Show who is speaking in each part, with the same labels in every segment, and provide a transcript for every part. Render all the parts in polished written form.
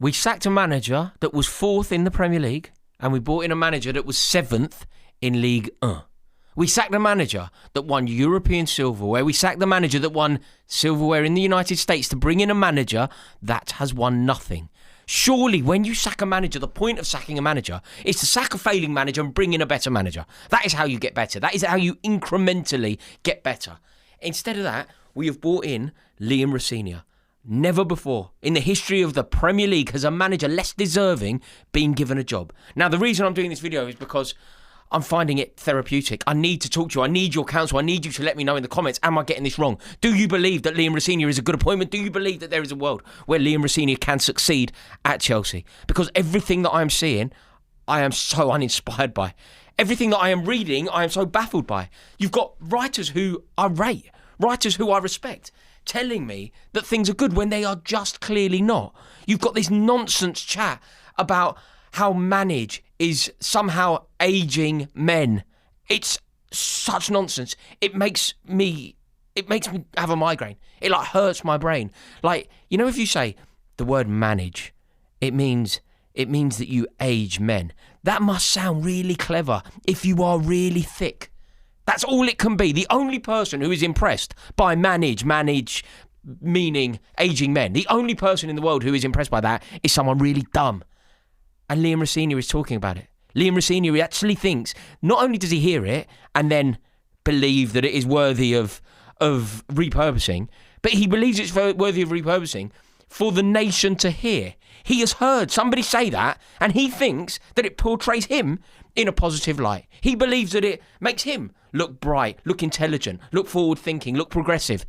Speaker 1: We sacked a manager that was 4th in the Premier League, and we brought in a manager that was 7th in Ligue 1. We sacked the manager that won European silverware. We sacked the manager that won silverware in the United States to bring in a manager that has won nothing. Surely, when you sack a manager, the point of sacking a manager is to sack a failing manager and bring in a better manager. That is how you get better. That is how you incrementally get better. Instead of that, we have brought in Liam Rosenior. Never before in the history of the Premier League has a manager less deserving been given a job. Now, the reason I'm doing this video is because I'm finding it therapeutic. I need to talk to you. I need your counsel. I need you to let me know in the comments, am I getting this wrong? Do you believe that Liam Rosenior is a good appointment? Do you believe that there is a world where Liam Rosenior can succeed at Chelsea? Because everything that I'm seeing, I am so uninspired by. Everything that I am reading, I am so baffled by. You've got writers who I rate, writers who I respect, telling me that things are good when they are just clearly not. You've got this nonsense chat about how manage is somehow aging men. It's such nonsense. It makes me have a migraine. It hurts my brain. If you say the word manage, it means that you age men. That must sound really clever if you are really thick. That's all it can be. The only person who is impressed by manage meaning aging men, the only person in the world who is impressed by that is someone really dumb. And Liam Rosenior is talking about it. Liam Rosenior actually thinks, not only does he hear it and then believe that it is worthy of repurposing, but he believes it's worthy of repurposing for the nation to hear. He has heard somebody say that, and he thinks that it portrays him in a positive light. He believes that it makes him look bright, look intelligent, look forward-thinking, look progressive.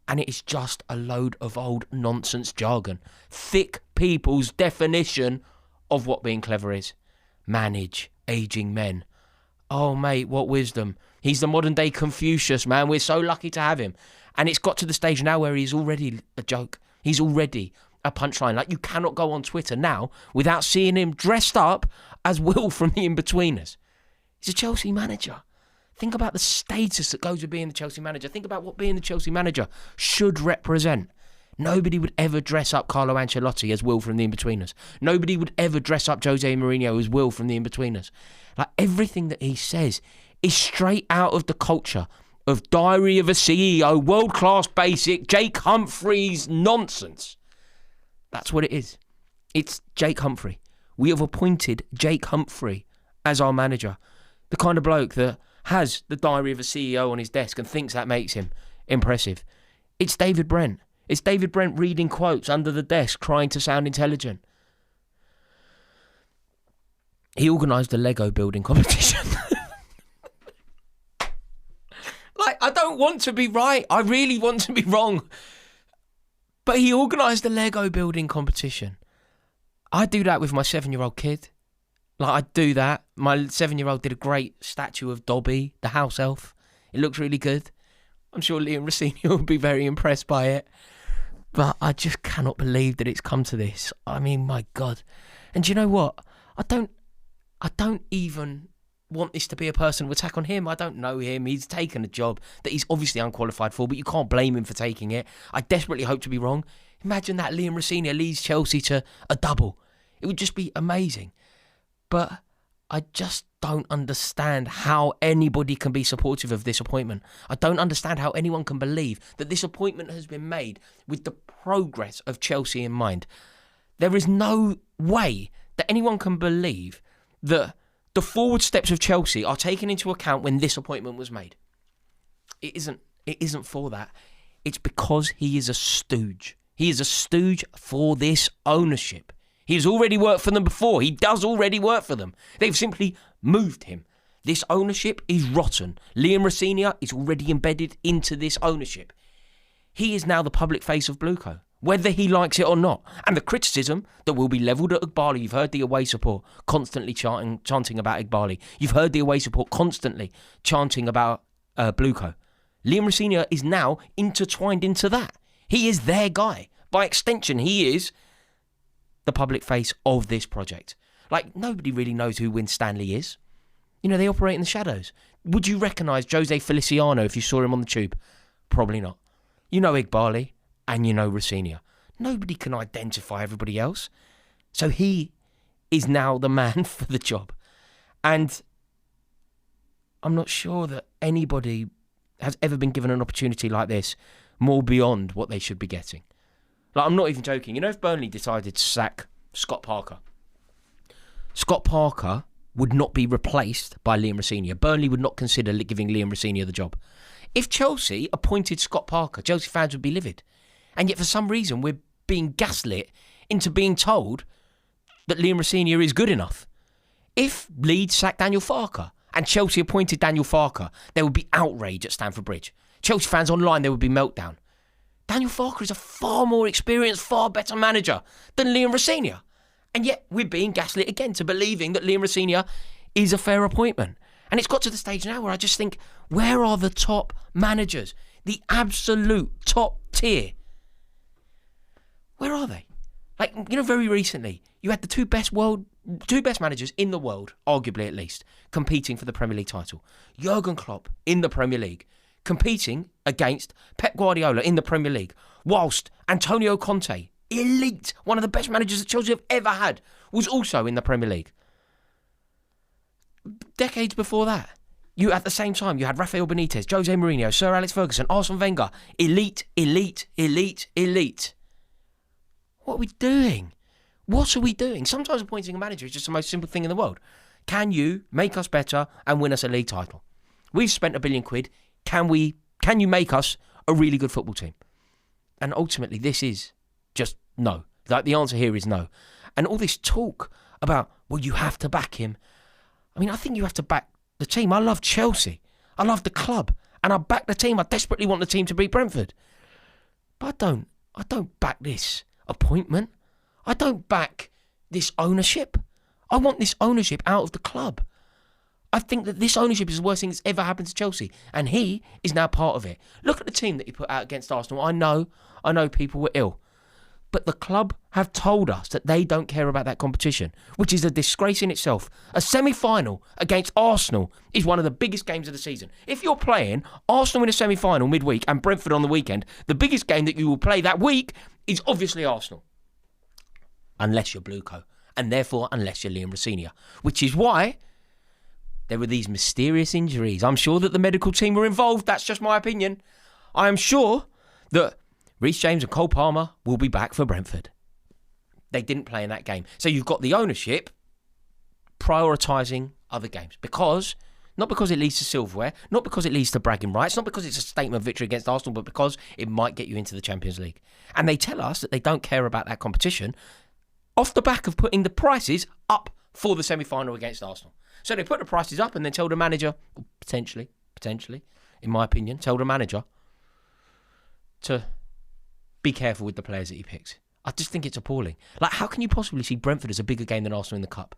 Speaker 1: And it is just a load of old nonsense jargon. Thick people's definition of what being clever is. Manage aging men. Oh, mate, what wisdom. He's the modern day Confucius, man. We're so lucky to have him. And it's got to the stage now where he's already a joke. He's already a punchline. You cannot go on Twitter now without seeing him dressed up as Will from The In-Betweeners. He's a Chelsea manager. Think about the status that goes with being the Chelsea manager. Think about what being the Chelsea manager should represent. Nobody would ever dress up Carlo Ancelotti as Will from The In-Betweeners. Nobody would ever dress up Jose Mourinho as Will from The In-Betweeners. Everything that he says is straight out of the culture of Diary of a CEO, world-class basic, Jake Humphreys nonsense. That's what it is. It's Jake Humphrey. We have appointed Jake Humphrey as our manager. The kind of bloke that has the Diary of a CEO on his desk and thinks that makes him impressive. It's David Brent. It's David Brent reading quotes under the desk, trying to sound intelligent. He organised a Lego building competition. I don't want to be right. I really want to be wrong. But he organised a Lego building competition. I do that with my 7-year-old kid. I do that. My 7-year-old did a great statue of Dobby, the house elf. It looks really good. I'm sure Liam Rosenior will be very impressed by it. But I just cannot believe that it's come to this. I mean, my God. And do you know what? I don't even want this to be a personal attack on him. I don't know him. He's taken a job that he's obviously unqualified for, but you can't blame him for taking it. I desperately hope to be wrong. Imagine that Liam Rosenior leads Chelsea to a double. It would just be amazing. But I just don't understand how anybody can be supportive of this appointment. I don't understand how anyone can believe that this appointment has been made with the progress of Chelsea in mind. There is no way that anyone can believe that the forward steps of Chelsea are taken into account when this appointment was made. It isn't for that. It's because he is a stooge. He is a stooge for this ownership. He has already worked for them before. He does already work for them. They've simply moved him. This ownership is rotten. Liam Rosenior is already embedded into this ownership. He is now the public face of Blueco, whether he likes it or not. And the criticism that will be levelled at Igbali, you've heard the away support constantly chanting about Igbali. You've heard the away support constantly chanting about Blueco. Liam Rosenior is now intertwined into that. He is their guy. By extension, he is the public face of this project. Nobody really knows who Winstanley is. They operate in the shadows. Would you recognise Jose Feliciano if you saw him on the tube? Probably not. You know Igbali and you know Rosenior. Nobody can identify everybody else. So he is now the man for the job. And I'm not sure that anybody has ever been given an opportunity like this more beyond what they should be getting. Like, I'm not even joking. You know, if Burnley decided to sack Scott Parker would not be replaced by Liam Rosenior. Burnley would not consider giving Liam Rosenior the job. If Chelsea appointed Scott Parker, Chelsea fans would be livid. And yet for some reason we're being gaslit into being told that Liam Rosenior is good enough. If Leeds sacked Daniel Farke and Chelsea appointed Daniel Farke, there would be outrage at Stamford Bridge. Chelsea fans online, there would be meltdown. Daniel Farke is a far more experienced, far better manager than Liam Rosenior. And yet we're being gaslit again to believing that Liam Rosenior is a fair appointment. And it's got to the stage now where I just think, where are the top managers? The absolute top tier. Where are they? Like, you know, very recently, you had the two best managers in the world, arguably at least, competing for the Premier League title. Jurgen Klopp in the Premier League, competing against Pep Guardiola in the Premier League, whilst Antonio Conte, elite, one of the best managers that Chelsea have ever had, was also in the Premier League. Decades before that, at the same time, you had Rafael Benitez, Jose Mourinho, Sir Alex Ferguson, Arsene Wenger. Elite, elite, elite, elite. What are we doing? What are we doing? Sometimes appointing a manager is just the most simple thing in the world. Can you make us better and win us a league title? We've spent £1 billion. Can you make us a really good football team? And ultimately, this is just no. Like, the answer here is no. And all this talk about, well, you have to back him. I mean, I think you have to back the team. I love Chelsea. I love the club. And I back the team. I desperately want the team to beat Brentford. But I don't back this appointment. I don't back this ownership. I want this ownership out of the club. I think that this ownership is the worst thing that's ever happened to Chelsea. And he is now part of it. Look at the team that he put out against Arsenal. I know people were ill. But the club have told us that they don't care about that competition, which is a disgrace in itself. A semi-final against Arsenal is one of the biggest games of the season. If you're playing Arsenal in a semi-final midweek and Brentford on the weekend, the biggest game that you will play that week is obviously Arsenal. Unless you're Blueco. And therefore, unless you're Liam Rosenior. Which is why there were these mysterious injuries. I'm sure that the medical team were involved. That's just my opinion. I am sure that Reece James and Cole Palmer will be back for Brentford. They didn't play in that game. So you've got the ownership prioritising other games. Not because it leads to silverware, not because it leads to bragging rights, not because it's a statement of victory against Arsenal, but because it might get you into the Champions League. And they tell us that they don't care about that competition off the back of putting the prices up for the semi-final against Arsenal. So they put the prices up and then tell the manager, potentially, in my opinion, tell the manager to be careful with the players that he picks. I just think it's appalling. Like, how can you possibly see Brentford as a bigger game than Arsenal in the Cup?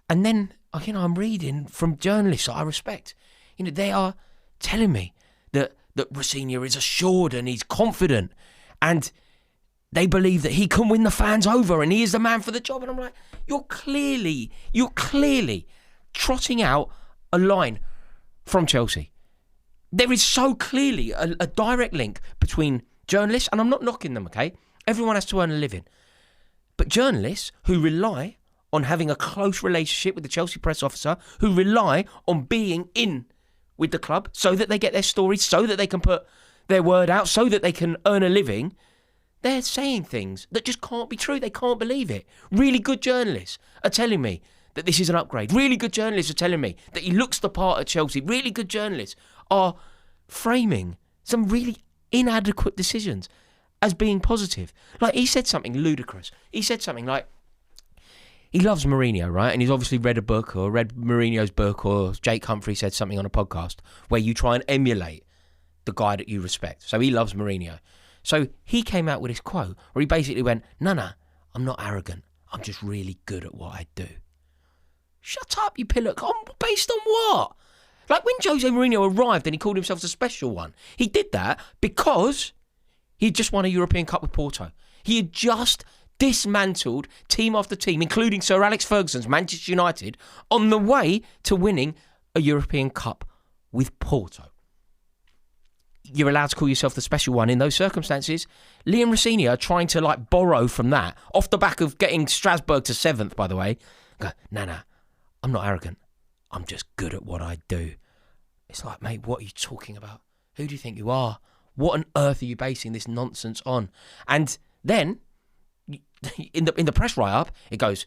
Speaker 1: And then, I'm reading from journalists that I respect. They are telling me that Rosenior is assured and he's confident and they believe that he can win the fans over and he is the man for the job. And I'm like, you're clearly trotting out a line from Chelsea. There is so clearly a direct link between journalists, and I'm not knocking them, okay? Everyone has to earn a living. But journalists who rely on having a close relationship with the Chelsea press officer, who rely on being in with the club so that they get their stories, so that they can put their word out, so that they can earn a living, they're saying things that just can't be true. They can't believe it. Really good journalists are telling me that this is an upgrade. Really good journalists are telling me that he looks the part at Chelsea. Really good journalists are framing some really inadequate decisions as being positive. Like, he said something ludicrous. He said something like, he loves Mourinho, right? And he's obviously read a book or read Mourinho's book, or Jake Humphrey said something on a podcast where you try and emulate the guy that you respect. So he loves Mourinho. So he came out with this quote where he basically went, no, I'm not arrogant. I'm just really good at what I do. Shut up, you pillock. Based on what? Like, when Jose Mourinho arrived and he called himself the special one, he did that because he had just won a European Cup with Porto. He had just dismantled team after team, including Sir Alex Ferguson's Manchester United, on the way to winning a European Cup with Porto. you're allowed to call yourself the special one in those circumstances. Liam Rosenior trying to like borrow from that off the back of getting Strasbourg to 7th, by the way. Go, nah, I'm not arrogant. I'm just good at what I do. It's like, mate, what are you talking about? Who do you think you are? What on earth are you basing this nonsense on? And then in the press write-up, it goes,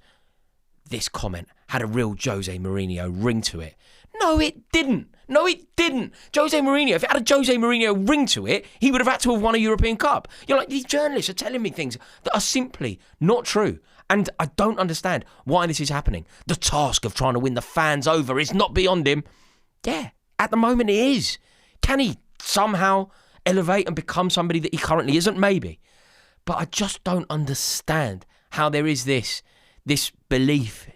Speaker 1: this comment had a real Jose Mourinho ring to it. No, it didn't. Jose Mourinho, if it had a Jose Mourinho ring to it, he would have had to have won a European Cup. You're like, these journalists are telling me things that are simply not true. And I don't understand why this is happening. The task of trying to win the fans over is not beyond him. Yeah, at the moment it is. Can he somehow elevate and become somebody that he currently isn't? Maybe. But I just don't understand how there is this belief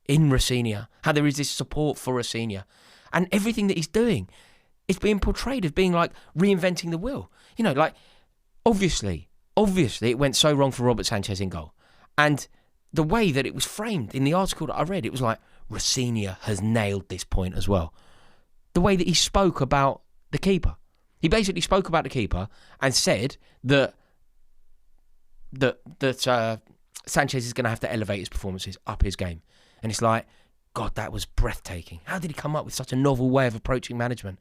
Speaker 1: in Rosenior, how there is this support for Rosenior. And everything that he's doing is being portrayed as being like reinventing the wheel. You know, like, obviously it went so wrong for Robert Sanchez in goal. And the way that it was framed in the article that I read, it was like, Rosenior has nailed this point as well. The way that he spoke about the keeper. He basically spoke about the keeper and said that Sanchez is going to have to elevate his performances, up his game. And it's like, God, that was breathtaking. How did he come up with such a novel way of approaching management?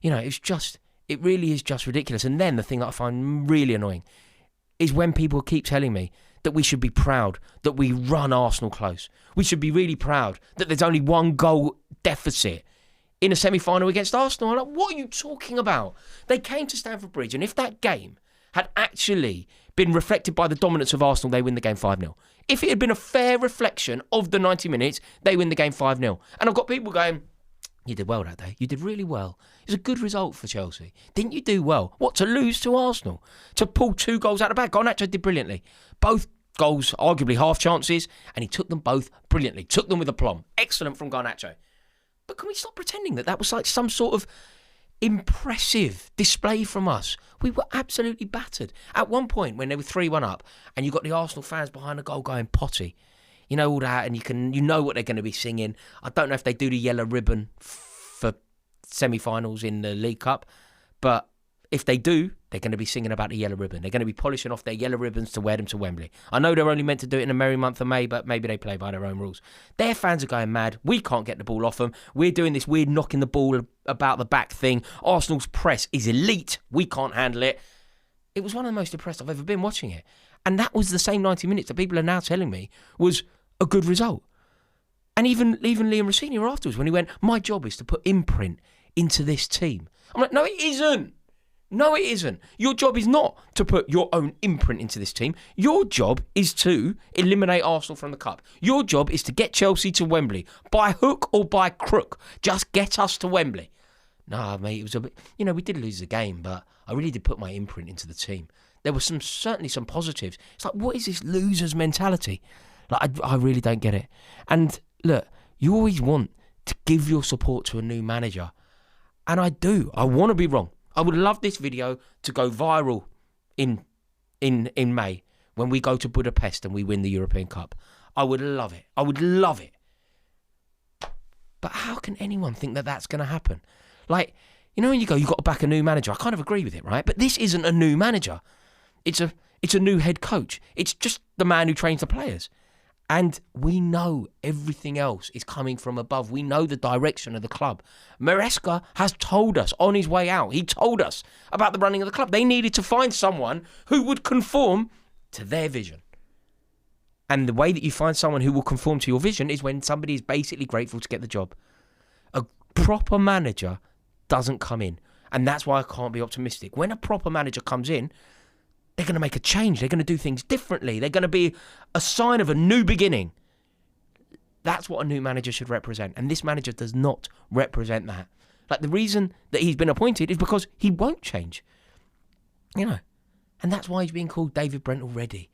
Speaker 1: You know, it really is just ridiculous. And then the thing that I find really annoying is when people keep telling me that we should be proud that we run Arsenal close. We should be really proud that there's only 1 goal deficit in a semi-final against Arsenal. I'm like, what are you talking about? They came to Stamford Bridge, and if that game had actually been reflected by the dominance of Arsenal, they win the game 5-0. If it had been a fair reflection of the 90 minutes, they win the game 5-0. And I've got people going, you did well that day. You did really well. It was a good result for Chelsea. Didn't you do well? What, to lose to Arsenal? To pull 2 goals out of the bag? Garnacho did brilliantly. Both goals, arguably half chances, and he took them both brilliantly. Took them with aplomb. Excellent from Garnacho. But can we stop pretending that was like some sort of impressive display from us? We were absolutely battered. At one point, when they were 3-1 up, and you got the Arsenal fans behind the goal going potty, you know all that, and you know what they're going to be singing. I don't know if they do the yellow ribbon for semi-finals in the League Cup, but if they do, they're going to be singing about the yellow ribbon. They're going to be polishing off their yellow ribbons to wear them to Wembley. I know they're only meant to do it in the merry month of May, but maybe they play by their own rules. Their fans are going mad. We can't get the ball off them. We're doing this weird knocking the ball about the back thing. Arsenal's press is elite. We can't handle it. It was one of the most impressed I've ever been watching it. And that was the same 90 minutes that people are now telling me was a good result. And even Liam Rosenior afterwards, when he went, my job is to put imprint into this team. I'm like, no, it isn't. No, it isn't. Your job is not to put your own imprint into this team. Your job is to eliminate Arsenal from the Cup. Your job is to get Chelsea to Wembley. By hook or by crook. Just get us to Wembley. Nah, mate, it was a bit... You know, we did lose the game, but I really did put my imprint into the team. There were certainly some positives. It's like, what is this loser's mentality? Like, I really don't get it. And look, you always want to give your support to a new manager. And I do. I want to be wrong. I would love this video to go viral in May when we go to Budapest and we win the European Cup. I would love it. I would love it. But how can anyone think that that's going to happen? Like, you know when you go, you've got to back a new manager. I kind of agree with it, right? But this isn't a new manager. It's a new head coach. It's just the man who trains the players. And we know everything else is coming from above. We know the direction of the club. Maresca has told us on his way out. He told us about the running of the club. They needed to find someone who would conform to their vision. And the way that you find someone who will conform to your vision is when somebody is basically grateful to get the job. A proper manager doesn't come in. And that's why I can't be optimistic. When a proper manager comes in, they're going to make a change. They're going to do things differently. They're going to be a sign of a new beginning. That's what a new manager should represent. And this manager does not represent that. Like, the reason that he's been appointed is because he won't change. You know. And that's why he's being called David Brent already.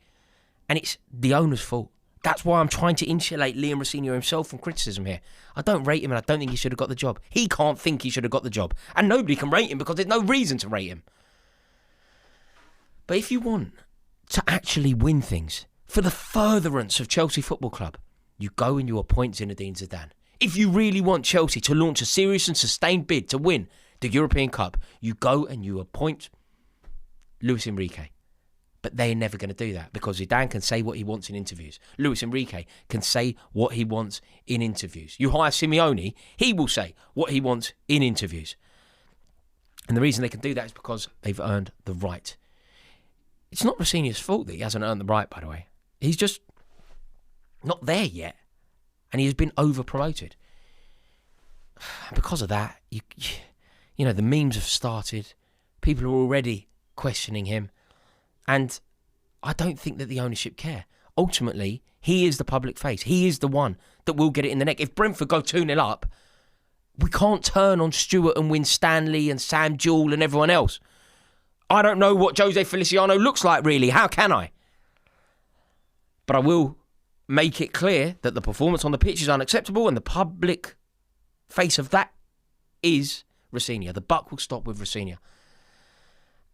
Speaker 1: And it's the owner's fault. That's why I'm trying to insulate Liam Rosenior himself from criticism here. I don't rate him and I don't think he should have got the job. He can't think he should have got the job. And nobody can rate him because there's no reason to rate him. But if you want to actually win things for the furtherance of Chelsea Football Club, you go and you appoint Zinedine Zidane. If you really want Chelsea to launch a serious and sustained bid to win the European Cup, you go and you appoint Luis Enrique. But they're never going to do that because Zidane can say what he wants in interviews. Luis Enrique can say what he wants in interviews. You hire Simeone, he will say what he wants in interviews. And the reason they can do that is because they've earned the right. It's not Rosenior's fault that he hasn't earned the right, by the way. He's just not there yet. And he has been over-promoted. And because of that, you know, the memes have started. People are already questioning him. And I don't think that the ownership care. Ultimately, he is the public face. He is the one that will get it in the neck. If Brentford go 2-0 up, we can't turn on Stuart and Win Stanley and Sam Jewell and everyone else. I don't know what Jose Feliciano looks like, really. How can I? But I will make it clear that the performance on the pitch is unacceptable and the public face of that is Rosenior. The buck will stop with Rosenior.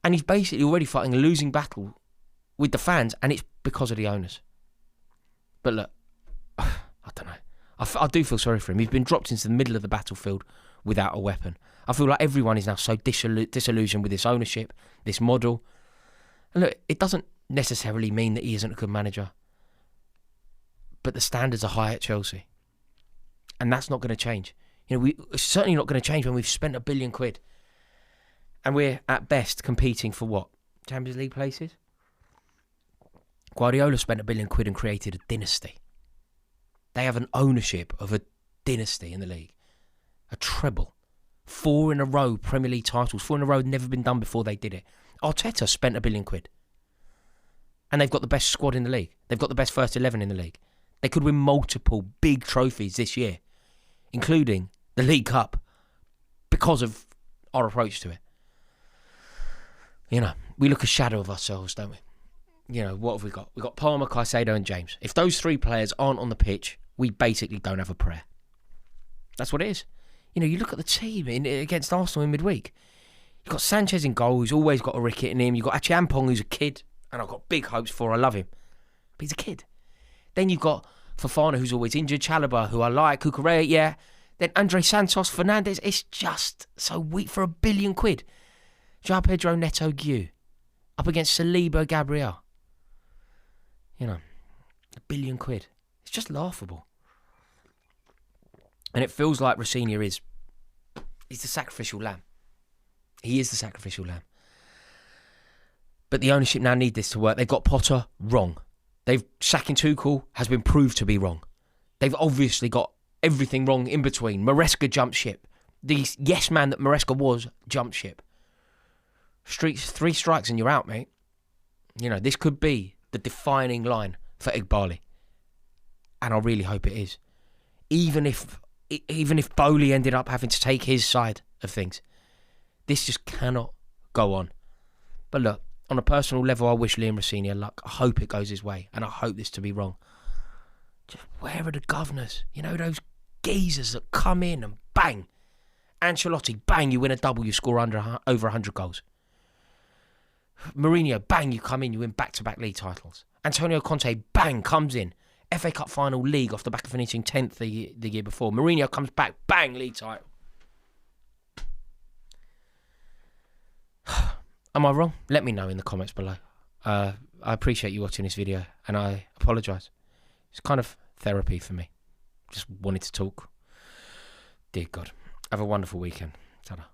Speaker 1: And he's basically already fighting a losing battle with the fans, and it's because of the owners. But look, I don't know. I do feel sorry for him. He's been dropped into the middle of the battlefield without a weapon. I feel like everyone is now so disillusioned with this ownership, this model. And look, it doesn't necessarily mean that he isn't a good manager. But the standards are high at Chelsea. And that's not going to change. You know, it's certainly not going to change when we've spent £1 billion. And we're, at best, competing for what? Champions League places? Guardiola spent £1 billion and created a dynasty. They have an ownership of a dynasty in the league. A treble. 4 in a row Premier League titles. 4 in a row had never been done before they did it. Arteta spent £1 billion. And they've got the best squad in the league. They've got the best first 11 in the league. They could win multiple big trophies this year, including the League Cup, because of our approach to it. You know, we look a shadow of ourselves, don't we? You know, what have we got? We've got Palmer, Caicedo and James. If those 3 players aren't on the pitch, we basically don't have a prayer. That's what it is. You know, you look at the team against Arsenal in midweek. You've got Sanchez in goal, who's always got a ricket in him. You've got Achiampong, who's a kid, and I've got big hopes for. I love him. But he's a kid. Then you've got Fofana, who's always injured. Chalobah, who I like. Cucurella, yeah. Then Andre Santos, Fernandes. It's just so weak for £1 billion. João Pedro Neto Gue up against Saliba Gabriel. You know, £1 billion. It's just laughable. And it feels like Rosenior he's the sacrificial lamb. He is the sacrificial lamb. But the ownership now need this to work. They've got Potter wrong. Sacking Tuchel has been proved to be wrong. They've obviously got everything wrong in between. Maresca jumped ship. The yes man that Maresca was jumped ship. 3 strikes and you're out, mate. You know, this could be the defining line for Igbali. And I really hope it is. Even if Bowley ended up having to take his side of things. This just cannot go on. But look, on a personal level, I wish Liam Rosenior luck. I hope it goes his way. And I hope this to be wrong. Just where are the governors? You know, those geezers that come in and bang. Ancelotti, bang, you win a double, you score over 100 goals. Mourinho, bang, you come in, you win back-to-back league titles. Antonio Conte, bang, comes in. FA Cup final league off the back of finishing 10th the year before. Mourinho comes back, bang, league title. Am I wrong? Let me know in the comments below. I appreciate you watching this video and I apologise. It's kind of therapy for me. Just wanted to talk. Dear God. Have a wonderful weekend. Ta-da.